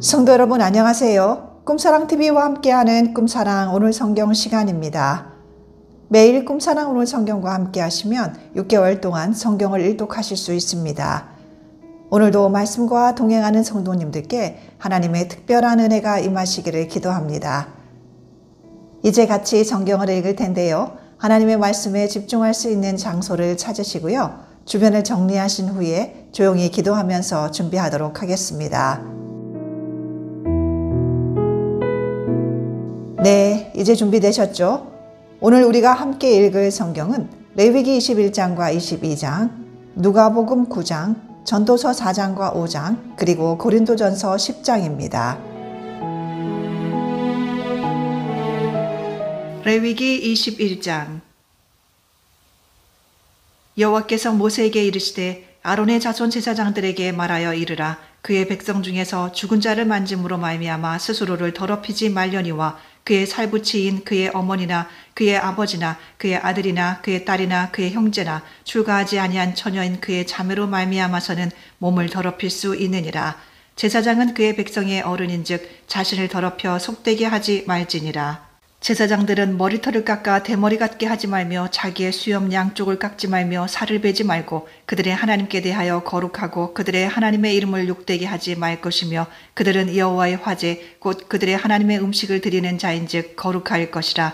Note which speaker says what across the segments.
Speaker 1: 성도 여러분 안녕하세요. 꿈사랑TV와 함께하는 꿈사랑 오늘 성경 시간입니다. 매일 꿈사랑 오늘 성경과 함께 하시면 6개월 동안 성경을 일독하실 수 있습니다. 오늘도 말씀과 동행하는 성도님들께 하나님의 특별한 은혜가 임하시기를 기도합니다. 이제 같이 성경을 읽을 텐데요. 하나님의 말씀에 집중할 수 있는 장소를 찾으시고요. 주변을 정리하신 후에 조용히 기도하면서 준비하도록 하겠습니다. 네, 이제 준비되셨죠? 오늘 우리가 함께 읽을 성경은 레위기 21장과 22장, 누가복음 9장, 전도서 4장과 5장, 그리고 고린도전서 10장입니다. 레위기 21장. 여호와께서 모세에게 이르시되 아론의 자손 제사장들에게 말하여 이르라. 그의 백성 중에서 죽은 자를 만짐으로 말미암아 스스로를 더럽히지 말려니와 그의 살부치인 그의 어머니나 그의 아버지나 그의 아들이나 그의 딸이나 그의 형제나 출가하지 아니한 처녀인 그의 자매로 말미암아서는 몸을 더럽힐 수 있느니라. 제사장은 그의 백성의 어른인즉 자신을 더럽혀 속되게 하지 말지니라. 제사장들은 머리털을 깎아 대머리 같게 하지 말며 자기의 수염 양쪽을 깎지 말며 살을 베지 말고 그들의 하나님께 대하여 거룩하고 그들의 하나님의 이름을 욕되게 하지 말 것이며 그들은 여호와의 화제 곧 그들의 하나님의 음식을 드리는 자인즉 거룩할 것이라.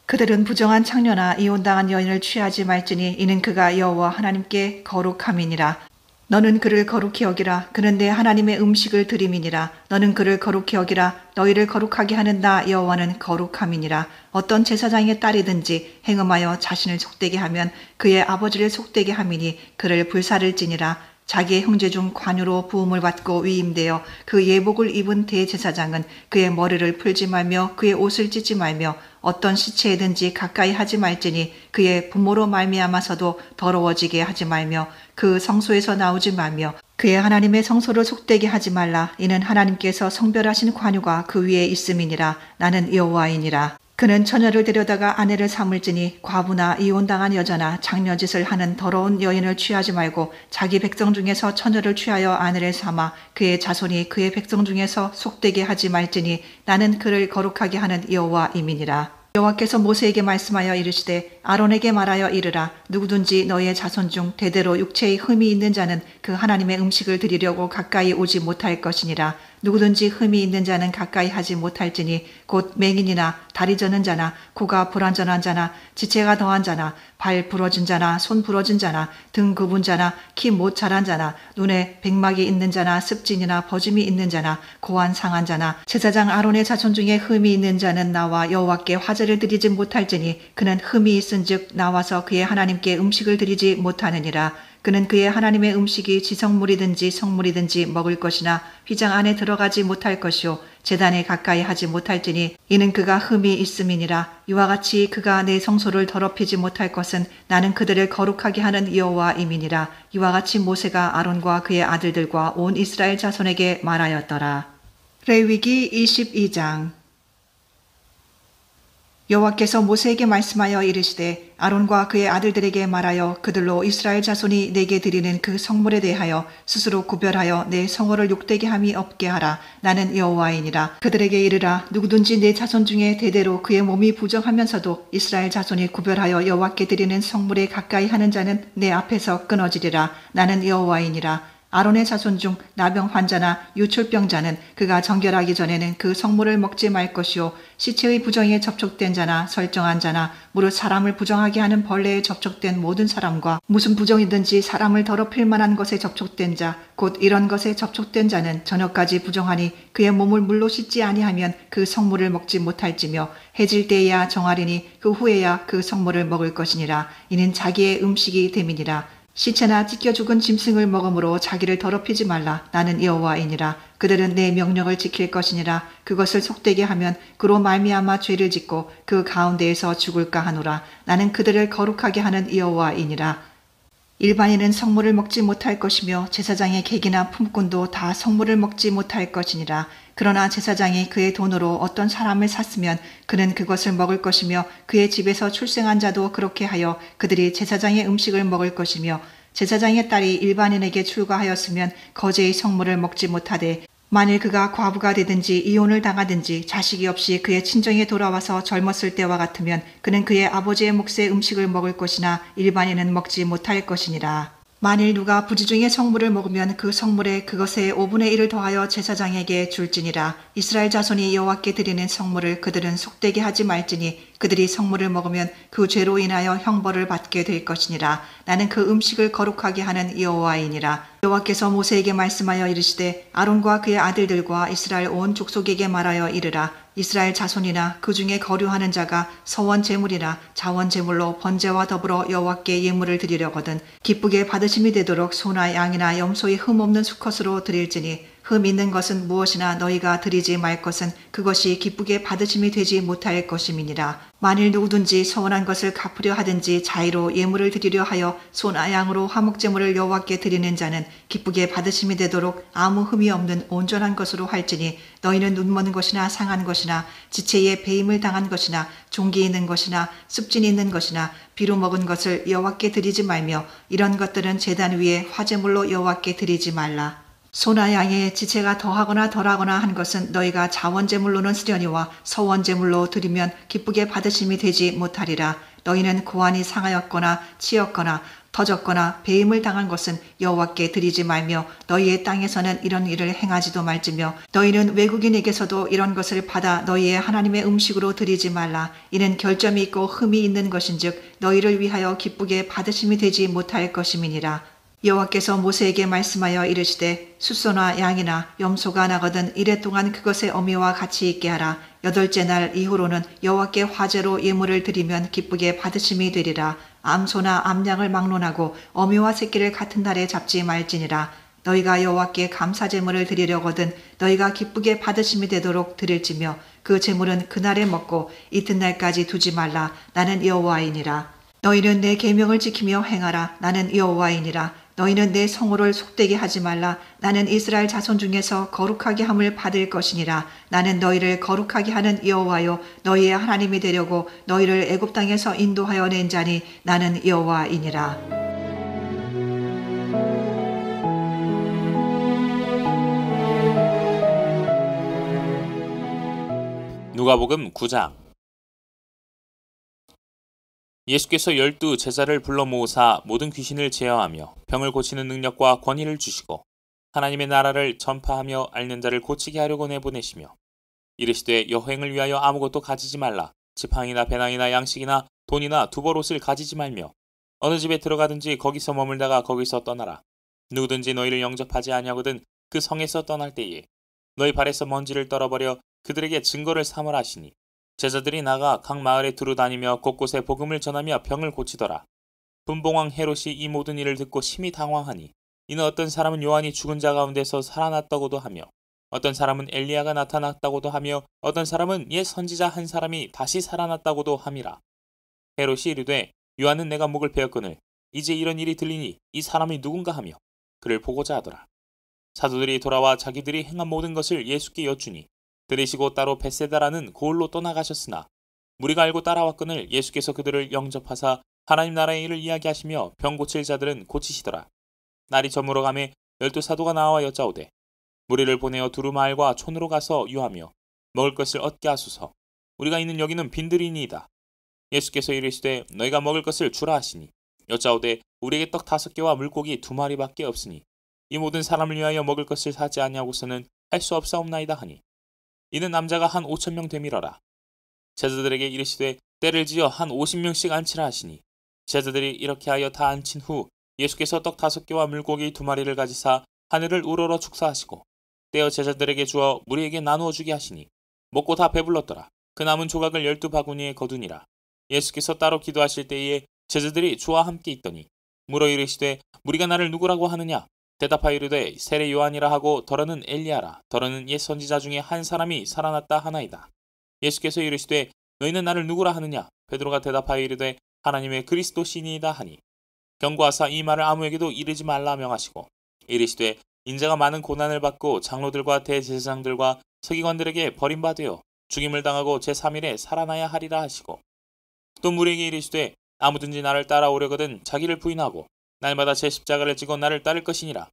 Speaker 1: 그들은 부정한 창녀나 이혼당한 여인을 취하지 말지니 이는 그가 여호와 하나님께 거룩함이니라. 너는 그를 거룩히 여기라. 그는 내 하나님의 음식을 드림이니라. 너는 그를 거룩히 여기라. 너희를 거룩하게 하는 나 여호와는 거룩함이니라. 어떤 제사장의 딸이든지 행음하여 자신을 속되게 하면 그의 아버지를 속되게 함이니 그를 불살을지니라. 자기의 형제 중 관유로 부음을 받고 위임되어 그 예복을 입은 대제사장은 그의 머리를 풀지 말며 그의 옷을 찢지 말며 어떤 시체에든지 가까이 하지 말지니 그의 부모로 말미암아서도 더러워지게 하지 말며 그 성소에서 나오지 말며 그의 하나님의 성소를 속되게 하지 말라. 이는 하나님께서 성별하신 관유가 그 위에 있음이니라. 나는 여호와이니라. 그는 처녀를 데려다가 아내를 삼을지니 과부나 이혼당한 여자나 장녀짓을 하는 더러운 여인을 취하지 말고 자기 백성 중에서 처녀를 취하여 아내를 삼아 그의 자손이 그의 백성 중에서 속되게 하지 말지니 나는 그를 거룩하게 하는 여호와임이니라. 여호와께서 모세에게 말씀하여 이르시되 아론에게 말하여 이르라. 누구든지 너희의 자손 중 대대로 육체의 흠이 있는 자는 그 하나님의 음식을 드리려고 가까이 오지 못할 것이니라. 누구든지 흠이 있는 자는 가까이 하지 못할지니 곧 맹인이나 다리 저는 자나 코가 불완전한 자나 지체가 더한 자나 발 부러진 자나 손 부러진 자나 등 굽은 자나 키 못 자란 자나 눈에 백막이 있는 자나 습진이나 버짐이 있는 자나 고환 상한 자나 제사장 아론의 자손 중에 흠이 있는 자는 나와 여호와께 화제를 드리지 못할지니 그는 흠이 있은즉 나와서 그의 하나님께 음식을 드리지 못하느니라. 그는 그의 하나님의 음식이 지성물이든지 성물이든지 먹을 것이나 휘장 안에 들어가지 못할 것이요 제단에 가까이 하지 못할지니 이는 그가 흠이 있음이니라. 이와 같이 그가 내 성소를 더럽히지 못할 것은 나는 그들을 거룩하게 하는 여호와임이니라. 이와 같이 모세가 아론과 그의 아들들과 온 이스라엘 자손에게 말하였더라. 레위기 22장. 여호와께서 모세에게 말씀하여 이르시되 아론과 그의 아들들에게 말하여 그들로 이스라엘 자손이 내게 드리는 그 성물에 대하여 스스로 구별하여 내 성호를 욕되게 함이 없게 하라. 나는 여호와이니라. 그들에게 이르라. 누구든지 내 자손 중에 대대로 그의 몸이 부정하면서도 이스라엘 자손이 구별하여 여호와께 드리는 성물에 가까이 하는 자는 내 앞에서 끊어지리라. 나는 여호와이니라. 아론의 자손 중 나병 환자나 유출병자는 그가 정결하기 전에는 그 성물을 먹지 말 것이요 시체의 부정에 접촉된 자나 설정한 자나 무릇 사람을 부정하게 하는 벌레에 접촉된 모든 사람과 무슨 부정이든지 사람을 더럽힐 만한 것에 접촉된 자 곧 이런 것에 접촉된 자는 저녁까지 부정하니 그의 몸을 물로 씻지 아니하면 그 성물을 먹지 못할지며 해질 때에야 정하리니 그 후에야 그 성물을 먹을 것이니라. 이는 자기의 음식이 됨이니라. 시체나 찢겨 죽은 짐승을 먹음으로 자기를 더럽히지 말라. 나는 여호와이니라. 그들은 내 명령을 지킬 것이니라. 그것을 속되게 하면 그로 말미암아 죄를 짓고 그 가운데에서 죽을까 하노라. 나는 그들을 거룩하게 하는 여호와이니라. 일반인은 성물을 먹지 못할 것이며 제사장의 객이나 품꾼도 다 성물을 먹지 못할 것이니라. 그러나 제사장이 그의 돈으로 어떤 사람을 샀으면 그는 그것을 먹을 것이며 그의 집에서 출생한 자도 그렇게 하여 그들이 제사장의 음식을 먹을 것이며 제사장의 딸이 일반인에게 출가하였으면 거제의 성물을 먹지 못하되 만일 그가 과부가 되든지 이혼을 당하든지 자식이 없이 그의 친정에 돌아와서 젊었을 때와 같으면 그는 그의 아버지의 몫의 음식을 먹을 것이나 일반인은 먹지 못할 것이니라. 만일 누가 부지 중에 성물을 먹으면 그 성물에 그것의 5분의 1을 더하여 제사장에게 줄지니라. 이스라엘 자손이 여호와께 드리는 성물을 그들은 속되게 하지 말지니 그들이 성물을 먹으면 그 죄로 인하여 형벌을 받게 될 것이니라. 나는 그 음식을 거룩하게 하는 여호와이니라. 여호와께서 모세에게 말씀하여 이르시되 아론과 그의 아들들과 이스라엘 온 족속에게 말하여 이르라. 이스라엘 자손이나 그 중에 거류하는 자가 서원 제물이나 자원 제물로 번제와 더불어 여호와께 예물을 드리려거든 기쁘게 받으심이 되도록 소나 양이나 염소의 흠 없는 수컷으로 드릴지니 흠 있는 것은 무엇이나 너희가 드리지 말 것은 그것이 기쁘게 받으심이 되지 못할 것임이니라. 만일 누구든지 서원한 것을 갚으려 하든지 자의로 예물을 드리려 하여 소나 양으로 화목제물을 여호와께 드리는 자는 기쁘게 받으심이 되도록 아무 흠이 없는 온전한 것으로 할지니 너희는 눈먼 것이나 상한 것이나 지체에 배임을 당한 것이나 종기 있는 것이나 습진 있는 것이나 비루 먹은 것을 여호와께 드리지 말며 이런 것들은 제단 위에 화제물로 여호와께 드리지 말라. 소나 양의 지체가 더하거나 덜하거나 한 것은 너희가 자원제물로는 쓰려니와 서원제물로 드리면 기쁘게 받으심이 되지 못하리라. 너희는 고환이 상하였거나 치였거나 터졌거나 배임을 당한 것은 여호와께 드리지 말며 너희의 땅에서는 이런 일을 행하지도 말지며 너희는 외국인에게서도 이런 것을 받아 너희의 하나님의 음식으로 드리지 말라. 이는 결점이 있고 흠이 있는 것인즉 너희를 위하여 기쁘게 받으심이 되지 못할 것임이니라. 여호와께서 모세에게 말씀하여 이르시되 숫소나 양이나 염소가 나거든 이래 동안 그것의 어미와 같이 있게 하라. 8째 날 이후로는 여호와께 화제로 예물을 드리면 기쁘게 받으심이 되리라. 암소나 암양을 막론하고 어미와 새끼를 같은 날에 잡지 말지니라. 너희가 여호와께 감사제물을 드리려거든 너희가 기쁘게 받으심이 되도록 드릴지며 그 제물은 그날에 먹고 이튿날까지 두지 말라. 나는 여호와이니라. 너희는 내 계명을 지키며 행하라. 나는 여호와이니라. 너희는 내 성호를 속되게 하지 말라. 나는 이스라엘 자손 중에서 거룩하게 함을 받을 것이니라. 나는 너희를 거룩하게 하는 여호와요 너희의 하나님이 되려고 너희를 애굽 땅에서 인도하여 낸 자니 나는 여호와이니라.
Speaker 2: 누가복음 9장. 예수께서 12 제자를 불러 모으사 모든 귀신을 제어하며 병을 고치는 능력과 권위를 주시고 하나님의 나라를 전파하며 앓는 자를 고치게 하려고 내보내시며 이르시되 여행을 위하여 아무것도 가지지 말라. 지팡이나 배낭이나 양식이나 돈이나 두벌옷을 가지지 말며 어느 집에 들어가든지 거기서 머물다가 거기서 떠나라. 누구든지 너희를 영접하지 아니하거든 그 성에서 떠날 때에 너희 발에서 먼지를 떨어버려 그들에게 증거를 삼으라 하시니 제자들이 나가 각 마을에 두루 다니며 곳곳에 복음을 전하며 병을 고치더라. 분봉왕 헤롯이 이 모든 일을 듣고 심히 당황하니 이는 어떤 사람은 요한이 죽은 자 가운데서 살아났다고도 하며 어떤 사람은 엘리야가 나타났다고도 하며 어떤 사람은 옛 선지자 한 사람이 다시 살아났다고도 함이라. 헤롯이 이르되 요한은 내가 목을 베었거늘 이제 이런 일이 들리니 이 사람이 누군가 하며 그를 보고자 하더라. 사도들이 돌아와 자기들이 행한 모든 것을 예수께 여쭈니 들으시고 따로 벳세다라는 고을로 떠나가셨으나 무리가 알고 따라왔거늘 예수께서 그들을 영접하사 하나님 나라의 일을 이야기하시며 병 고칠 자들은 고치시더라. 날이 저물어 가매 12 사도가 나와 여짜오되 무리를 보내어 두루 마을과 촌으로 가서 유하며 먹을 것을 얻게 하소서. 우리가 있는 여기는 빈들이니이다. 예수께서 이르시되 너희가 먹을 것을 주라 하시니 여짜오되 우리에게 떡 5개와 물고기 2마리밖에 없으니 이 모든 사람을 위하여 먹을 것을 사지 아니하고서는 할 수 없사옵나이다 하니 이는 남자가 한 5,000명 되밀어라. 제자들에게 이르시되 때를 지어 한 50명씩 앉히라 하시니 제자들이 이렇게 하여 다 앉힌 후 예수께서 떡 5개와 물고기 2마리를 가지사 하늘을 우러러 축사하시고 떼어 제자들에게 주어 무리에게 나누어 주게 하시니 먹고 다 배불렀더라. 그 남은 조각을 12바구니에 거두니라. 예수께서 따로 기도하실 때에 제자들이 주와 함께 있더니 물어 이르시되 무리가 나를 누구라고 하느냐? 대답하여 이르되 세례 요한이라 하고 더러는 엘리야라. 더러는 옛 선지자 중에 한 사람이 살아났다 하나이다. 예수께서 이르시되 너희는 나를 누구라 하느냐? 베드로가 대답하여 이르되 하나님의 그리스도시니이다 하니 경고하사 이 말을 아무에게도 이르지 말라 명하시고 이르시되 인자가 많은 고난을 받고 장로들과 대제사장들과 서기관들에게 버림받으어 죽임을 당하고 제3일에 살아나야 하리라 하시고 또 무리에게 이르시되 아무든지 나를 따라오려거든 자기를 부인하고 날마다 제 십자가를 지고 나를 따를 것이니라.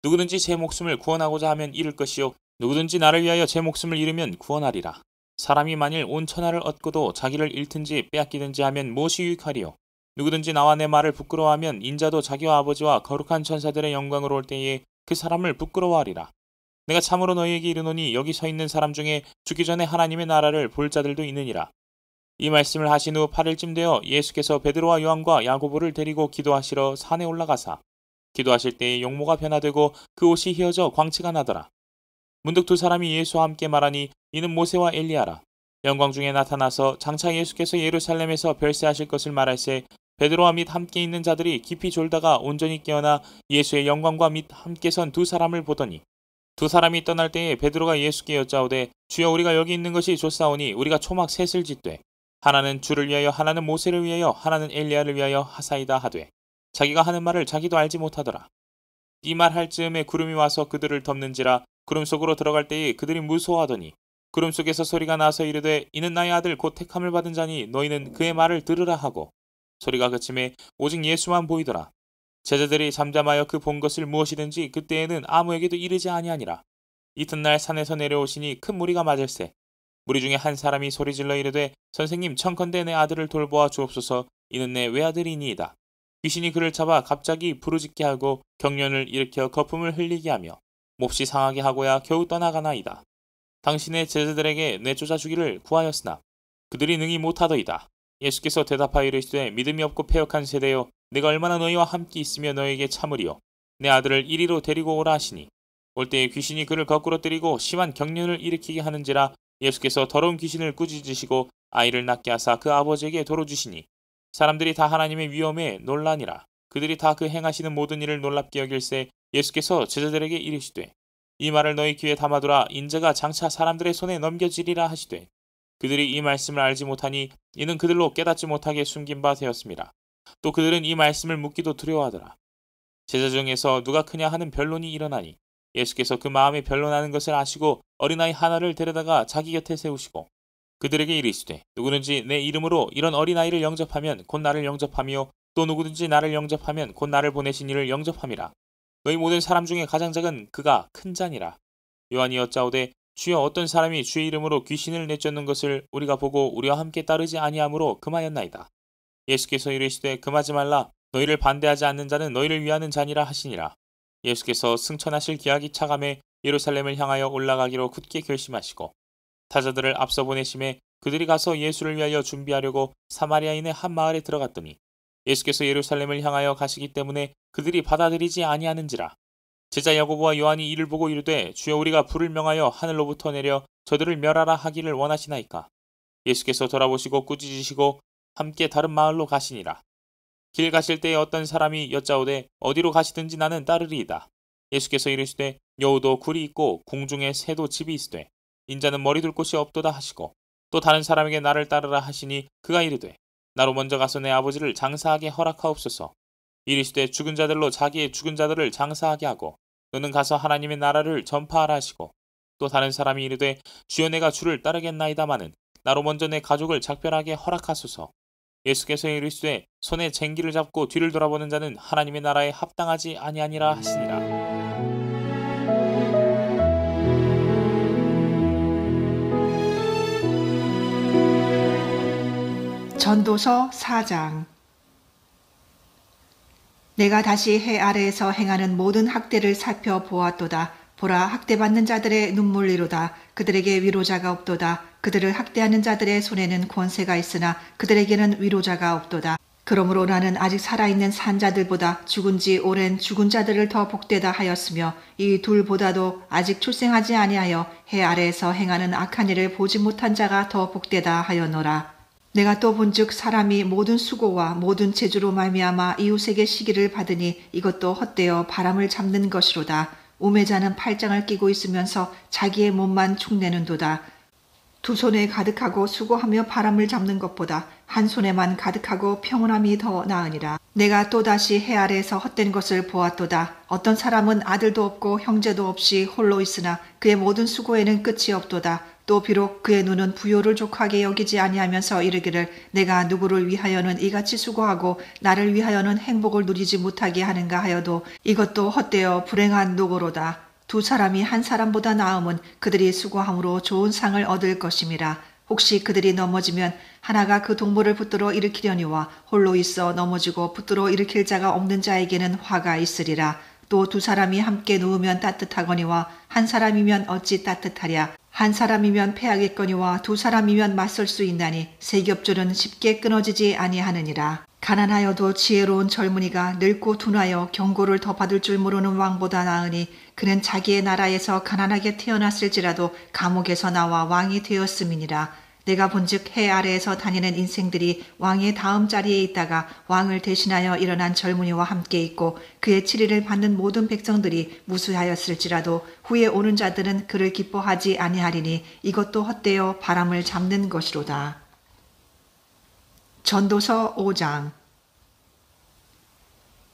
Speaker 2: 누구든지 제 목숨을 구원하고자 하면 잃을 것이요 누구든지 나를 위하여 제 목숨을 잃으면 구원하리라. 사람이 만일 온 천하를 얻고도 자기를 잃든지 빼앗기든지 하면 무엇이 유익하리요? 누구든지 나와 내 말을 부끄러워하면 인자도 자기와 아버지와 거룩한 천사들의 영광으로 올 때에 그 사람을 부끄러워하리라. 내가 참으로 너희에게 이르노니 여기 서 있는 사람 중에 죽기 전에 하나님의 나라를 볼 자들도 있느니라. 이 말씀을 하신 후 8일쯤 되어 예수께서 베드로와 요한과 야고보를 데리고 기도하시러 산에 올라가사 기도하실 때에 용모가 변화되고 그 옷이 휘어져 광채가 나더라. 문득 두 사람이 예수와 함께 말하니 이는 모세와 엘리야라. 영광 중에 나타나서 장차 예수께서 예루살렘에서 별세하실 것을 말할세 베드로와 및 함께 있는 자들이 깊이 졸다가 온전히 깨어나 예수의 영광과 및 함께 선 두 사람을 보더니 두 사람이 떠날 때에 베드로가 예수께 여짜오되 주여 우리가 여기 있는 것이 좋사오니 우리가 초막 셋을 짓되 하나는 주를 위하여 하나는 모세를 위하여 하나는 엘리야를 위하여 하사이다 하되 자기가 하는 말을 자기도 알지 못하더라. 이 말 할 즈음에 구름이 와서 그들을 덮는지라 구름 속으로 들어갈 때에 그들이 무서워하더니 구름 속에서 소리가 나서 이르되 이는 나의 아들 곧 택함을 받은 자니 너희는 그의 말을 들으라 하고 소리가 그침에 오직 예수만 보이더라. 제자들이 잠잠하여 그 본 것을 무엇이든지 그때에는 아무에게도 이르지 아니하니라. 이튿날 산에서 내려오시니 큰 무리가 맞을세 무리 중에 한 사람이 소리질러 이르되 선생님 청컨대 내 아들을 돌보아 주옵소서 이는 내 외아들이니이다. 귀신이 그를 잡아 갑자기 부르짖게 하고 경련을 일으켜 거품을 흘리게 하며 몹시 상하게 하고야 겨우 떠나가나이다. 당신의 제자들에게 내쫓아 주기를 구하였으나 그들이 능히 못하더이다. 예수께서 대답하여 이르시되 믿음이 없고 패역한 세대여 내가 얼마나 너희와 함께 있으며 너희에게 참으리요 내 아들을 이리로 데리고 오라 하시니 올 때에 귀신이 그를 거꾸로 때리고 심한 경련을 일으키게 하는지라 예수께서 더러운 귀신을 꾸짖으시고 아이를 낳게 하사 그 아버지에게 도로 주시니 사람들이 다 하나님의 위엄에 놀라니라. 그들이 다 그 행하시는 모든 일을 놀랍게 여길세 예수께서 제자들에게 이르시되 이 말을 너희 귀에 담아두라 인자가 장차 사람들의 손에 넘겨지리라 하시되 그들이 이 말씀을 알지 못하니 이는 그들로 깨닫지 못하게 숨긴 바 되었습니다. 또 그들은 이 말씀을 묻기도 두려워하더라. 제자 중에서 누가 크냐 하는 변론이 일어나니 예수께서 그 마음에 변론하는 것을 아시고 어린아이 하나를 데려다가 자기 곁에 세우시고 그들에게 이르시되 누구든지 내 이름으로 이런 어린아이를 영접하면 곧 나를 영접하며 또 누구든지 나를 영접하면 곧 나를 보내신 이를 영접함이라. 너희 모든 사람 중에 가장 작은 그가 큰 자니라. 요한이 여짜오되 주여 어떤 사람이 주의 이름으로 귀신을 내쫓는 것을 우리가 보고 우리와 함께 따르지 아니하므로 금하였나이다. 예수께서 이르시되 금하지 말라. 너희를 반대하지 않는 자는 너희를 위하는 자니라 하시니라. 예수께서 승천하실 기약이 차감해 예루살렘을 향하여 올라가기로 굳게 결심하시고 타자들을 앞서 보내심에 그들이 가서 예수를 위하여 준비하려고 사마리아인의 한 마을에 들어갔더니 예수께서 예루살렘을 향하여 가시기 때문에 그들이 받아들이지 아니하는지라. 제자 야고보와 요한이 이를 보고 이르되 주여 우리가 불을 명하여 하늘로부터 내려 저들을 멸하라 하기를 원하시나이까. 예수께서 돌아보시고 꾸짖으시고 함께 다른 마을로 가시니라. 길 가실 때에 어떤 사람이 여짜오되 어디로 가시든지 나는 따르리이다. 예수께서 이르시되 여우도 굴이 있고 궁중에 새도 집이 있으되 인자는 머리둘 곳이 없도다 하시고 또 다른 사람에게 나를 따르라 하시니 그가 이르되 나로 먼저 가서 내 아버지를 장사하게 허락하옵소서. 이르시되 죽은 자들로 자기의 죽은 자들을 장사하게 하고 너는 가서 하나님의 나라를 전파하라 하시고 또 다른 사람이 이르되 주여 내가 주를 따르겠나이다마는 나로 먼저 내 가족을 작별하게 허락하소서. 예수께서 이르시되 손에 쟁기를 잡고 뒤를 돌아보는 자는 하나님의 나라에 합당하지 아니하니라 하시니라.
Speaker 1: 전도서 4장. 내가 다시 해 아래에서 행하는 모든 학대를 살펴보았도다. 보라, 학대받는 자들의 눈물이로다. 그들에게 위로자가 없도다. 그들을 학대하는 자들의 손에는 권세가 있으나 그들에게는 위로자가 없도다. 그러므로 나는 아직 살아있는 산자들보다 죽은 지 오랜 죽은 자들을 더 복되다 하였으며 이 둘보다도 아직 출생하지 아니하여 해 아래에서 행하는 악한 일을 보지 못한 자가 더 복되다 하였노라. 내가 또 본즉 사람이 모든 수고와 모든 재주로 말미암아 이웃에게 시기를 받으니 이것도 헛되어 바람을 잡는 것이로다. 우매자는 팔짱을 끼고 있으면서 자기의 몸만 축내는도다. 두 손에 가득하고 수고하며 바람을 잡는 것보다 한 손에만 가득하고 평온함이 더 나으니라. 내가 또다시 해 아래에서 헛된 것을 보았도다. 어떤 사람은 아들도 없고 형제도 없이 홀로 있으나 그의 모든 수고에는 끝이 없도다. 또 비록 그의 눈은 부요를 족하게 여기지 아니하면서 이르기를 내가 누구를 위하여는 이같이 수고하고 나를 위하여는 행복을 누리지 못하게 하는가 하여도 이것도 헛되어 불행한 노고로다. 두 사람이 한 사람보다 나음은 그들이 수고함으로 좋은 상을 얻을 것임이라. 혹시 그들이 넘어지면 하나가 그 동물을 붙들어 일으키려니와 홀로 있어 넘어지고 붙들어 일으킬 자가 없는 자에게는 화가 있으리라. 또 두 사람이 함께 누우면 따뜻하거니와 한 사람이면 어찌 따뜻하랴. 한 사람이면 패하겠거니와 두 사람이면 맞설 수 있나니 세 겹줄은 쉽게 끊어지지 아니하느니라. 가난하여도 지혜로운 젊은이가 늙고 둔하여 경고를 더 받을 줄 모르는 왕보다 나으니 그는 자기의 나라에서 가난하게 태어났을지라도 감옥에서 나와 왕이 되었음이니라. 내가 본즉 해 아래에서 다니는 인생들이 왕의 다음 자리에 있다가 왕을 대신하여 일어난 젊은이와 함께 있고 그의 치리를 받는 모든 백성들이 무수하였을지라도 후에 오는 자들은 그를 기뻐하지 아니하리니 이것도 헛되어 바람을 잡는 것이로다. 전도서 5장.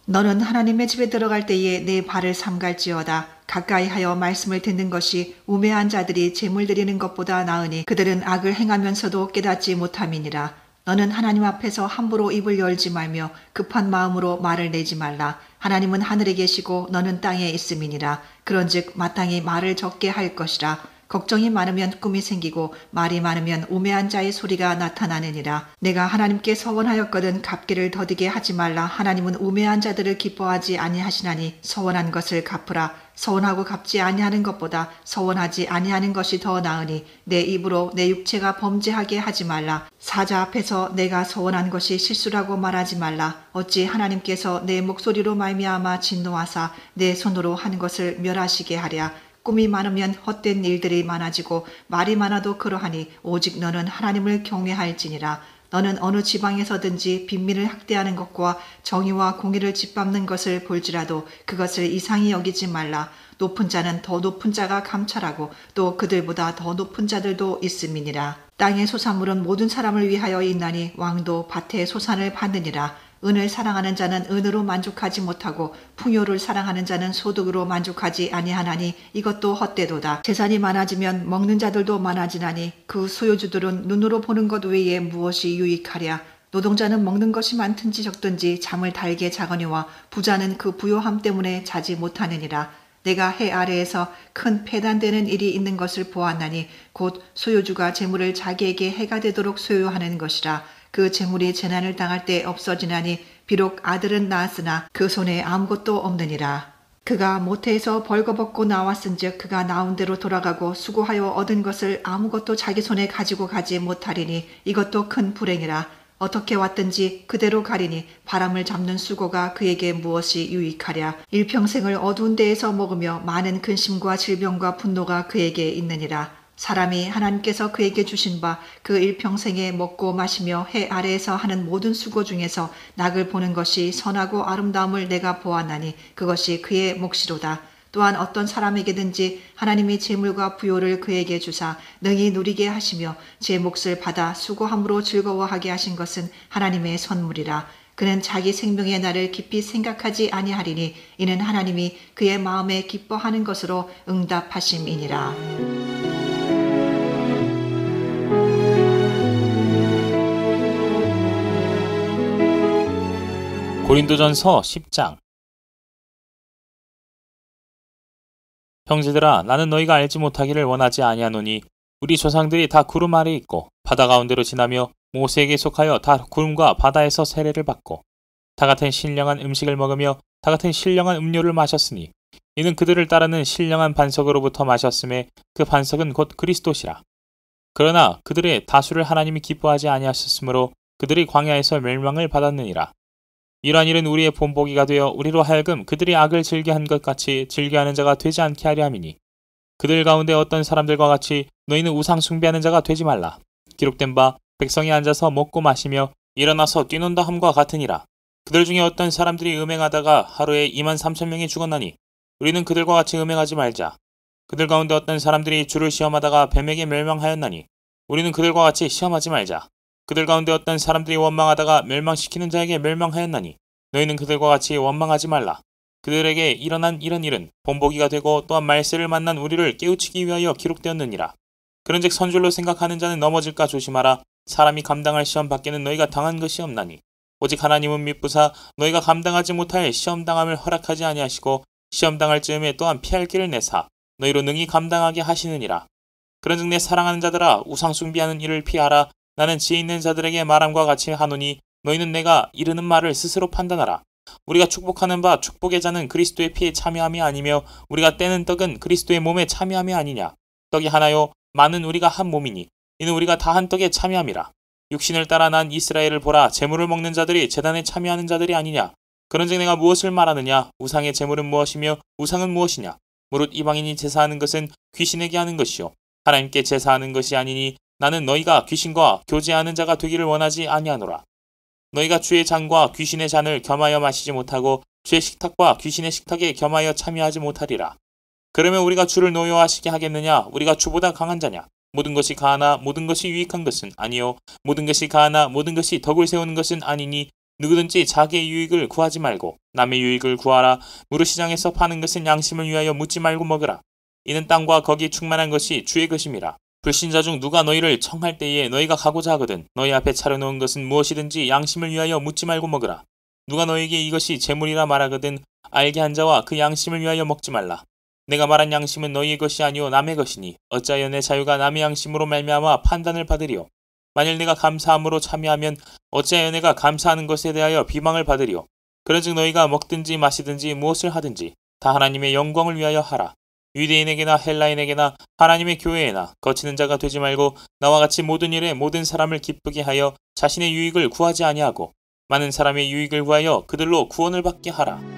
Speaker 1: 너는 하나님의 집에 들어갈 때에 내 발을 삼갈지어다. 가까이 하여 말씀을 듣는 것이 우매한 자들이 제물 드리는 것보다 나으니 그들은 악을 행하면서도 깨닫지 못함이니라. 너는 하나님 앞에서 함부로 입을 열지 말며 급한 마음으로 말을 내지 말라. 하나님은 하늘에 계시고 너는 땅에 있음이니라. 그런즉 마땅히 말을 적게 할 것이라. 걱정이 많으면 꿈이 생기고 말이 많으면 우매한 자의 소리가 나타나느니라. 내가 하나님께 서원하였거든 갚기를 더디게 하지 말라. 하나님은 우매한 자들을 기뻐하지 아니하시나니 서원한 것을 갚으라. 서원하고 갚지 아니하는 것보다 서원하지 아니하는 것이 더 나으니 내 입으로 내 육체가 범죄하게 하지 말라. 사자 앞에서 내가 서원한 것이 실수라고 말하지 말라. 어찌 하나님께서 내 목소리로 말미암아 진노하사 내 손으로 한 것을 멸하시게 하랴. 꿈이 많으면 헛된 일들이 많아지고 말이 많아도 그러하니 오직 너는 하나님을 경외할지니라. 너는 어느 지방에서든지 빈민을 학대하는 것과 정의와 공의를 짓밟는 것을 볼지라도 그것을 이상히 여기지 말라. 높은 자는 더 높은 자가 감찰하고 또 그들보다 더 높은 자들도 있음이니라. 땅의 소산물은 모든 사람을 위하여 있나니 왕도 밭의 소산을 받느니라. 은을 사랑하는 자는 은으로 만족하지 못하고 풍요를 사랑하는 자는 소득으로 만족하지 아니하나니 이것도 헛되도다. 재산이 많아지면 먹는 자들도 많아지나니 그 소유주들은 눈으로 보는 것 외에 무엇이 유익하랴. 노동자는 먹는 것이 많든지 적든지 잠을 달게 자거니와 부자는 그 부요함 때문에 자지 못하느니라. 내가 해 아래에서 큰 패단되는 일이 있는 것을 보았나니 곧 소유주가 재물을 자기에게 해가 되도록 소유하는 것이라. 그 재물이 재난을 당할 때 없어지나니 비록 아들은 낳았으나 그 손에 아무것도 없느니라. 그가 모태에서 벌거벗고 나왔은즉 그가 나온 대로 돌아가고 수고하여 얻은 것을 아무것도 자기 손에 가지고 가지 못하리니 이것도 큰 불행이라. 어떻게 왔든지 그대로 가리니 바람을 잡는 수고가 그에게 무엇이 유익하랴. 일평생을 어두운 데에서 먹으며 많은 근심과 질병과 분노가 그에게 있느니라. 사람이 하나님께서 그에게 주신 바 그 일평생에 먹고 마시며 해 아래에서 하는 모든 수고 중에서 낙을 보는 것이 선하고 아름다움을 내가 보았나니 그것이 그의 몫이로다. 또한 어떤 사람에게든지 하나님이 재물과 부요를 그에게 주사 능히 누리게 하시며 제 몫을 받아 수고함으로 즐거워하게 하신 것은 하나님의 선물이라. 그는 자기 생명의 날을 깊이 생각하지 아니하리니 이는 하나님이 그의 마음에 기뻐하는 것으로 응답하심이니라.
Speaker 2: 고린도전서 10장. 형제들아, 나는 너희가 알지 못하기를 원하지 아니하노니 우리 조상들이 다 구름 아래 있고 바다 가운데로 지나며 모세에게 속하여 다 구름과 바다에서 세례를 받고 다 같은 신령한 음식을 먹으며 다 같은 신령한 음료를 마셨으니 이는 그들을 따르는 신령한 반석으로부터 마셨음에 그 반석은 곧 그리스도시라. 그러나 그들의 다수를 하나님이 기뻐하지 아니하셨으므로 그들이 광야에서 멸망을 받았느니라. 이러한 일은 우리의 본보기가 되어 우리로 하여금 그들이 악을 즐겨한 것 같이 즐겨하는 자가 되지 않게 하려 함이니 그들 가운데 어떤 사람들과 같이 너희는 우상 숭배하는 자가 되지 말라. 기록된 바 백성이 앉아서 먹고 마시며 일어나서 뛰논다 함과 같으니라. 그들 중에 어떤 사람들이 음행하다가 하루에 23,000명이 죽었나니 우리는 그들과 같이 음행하지 말자. 그들 가운데 어떤 사람들이 주를 시험하다가 뱀에게 멸망하였나니 우리는 그들과 같이 시험하지 말자. 그들 가운데 어떤 사람들이 원망하다가 멸망시키는 자에게 멸망하였나니 너희는 그들과 같이 원망하지 말라. 그들에게 일어난 이런 일은 본보기가 되고 또한 말세를 만난 우리를 깨우치기 위하여 기록되었느니라. 그런즉 선줄로 생각하는 자는 넘어질까 조심하라. 사람이 감당할 시험 밖에는 너희가 당한 것이 없나니 오직 하나님은 미쁘사 너희가 감당하지 못할 시험 당함을 허락하지 아니하시고 시험 당할 즈음에 또한 피할 길을 내사 너희로 능히 감당하게 하시느니라. 그런즉 내 사랑하는 자들아 우상 숭배하는 일을 피하라. 나는 지혜 있는 자들에게 말함과 같이 하노니 너희는 내가 이르는 말을 스스로 판단하라. 우리가 축복하는 바 축복의 자는 그리스도의 피에 참여함이 아니며 우리가 떼는 떡은 그리스도의 몸에 참여함이 아니냐. 떡이 하나요 많은 우리가 한 몸이니 이는 우리가 다 한 떡에 참여함이라. 육신을 따라 난 이스라엘을 보라. 제물을 먹는 자들이 제단에 참여하는 자들이 아니냐. 그런즉 내가 무엇을 말하느냐. 우상의 제물은 무엇이며 우상은 무엇이냐. 무릇 이방인이 제사하는 것은 귀신에게 하는 것이요 하나님께 제사하는 것이 아니니 나는 너희가 귀신과 교제하는 자가 되기를 원하지 아니하노라. 너희가 주의 잔과 귀신의 잔을 겸하여 마시지 못하고 주의 식탁과 귀신의 식탁에 겸하여 참여하지 못하리라. 그러면 우리가 주를 노여워하시게 하겠느냐. 우리가 주보다 강한 자냐. 모든 것이 가하나 모든 것이 유익한 것은 아니요 모든 것이 가하나 모든 것이 덕을 세우는 것은 아니니 누구든지 자기의 유익을 구하지 말고 남의 유익을 구하라. 무릇 시장에서 파는 것은 양심을 위하여 묻지 말고 먹으라. 이는 땅과 거기 충만한 것이 주의 것임이라. 불신자 중 누가 너희를 청할 때에 너희가 가고자 하거든 너희 앞에 차려놓은 것은 무엇이든지 양심을 위하여 묻지 말고 먹으라. 누가 너희에게 이것이 재물이라 말하거든 알게 한 자와 그 양심을 위하여 먹지 말라. 내가 말한 양심은 너희의 것이 아니오 남의 것이니 어찌하여 내 자유가 남의 양심으로 말미암아 판단을 받으리오. 만일 내가 감사함으로 참여하면 어찌하여 내가 감사하는 것에 대하여 비방을 받으리오. 그런즉 너희가 먹든지 마시든지 무엇을 하든지 다 하나님의 영광을 위하여 하라. 유대인에게나 헬라인에게나 하나님의 교회에나 거치는 자가 되지 말고 나와 같이 모든 일에 모든 사람을 기쁘게 하여 자신의 유익을 구하지 아니하고 많은 사람의 유익을 구하여 그들로 구원을 받게 하라.